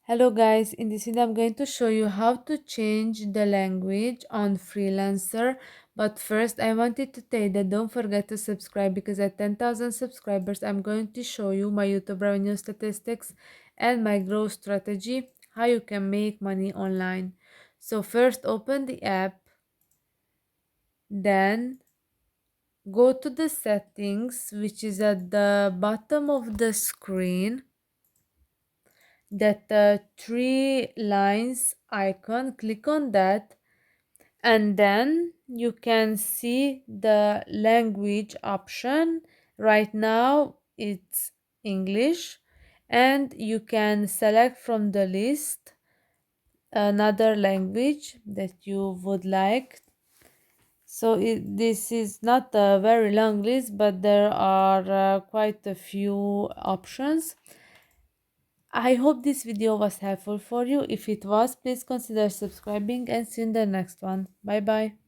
Hello guys, in this video I'm going to show you how to change the language on Freelancer. But first I wanted to tell you that don't forget to subscribe because at 10,000 subscribers I'm going to show you my YouTube revenue statistics and my growth strategy, how you can make money online. So first open the app, then go to the settings which is at the bottom of the screen, that three lines icon, click on that, and then you can see the language option. Right now it's English, and you can select from the list another language that you would like. So this is not a very long list, but there are quite a few options. I hope this video was helpful for you. If it was, please consider subscribing and see you in the next one. Bye bye.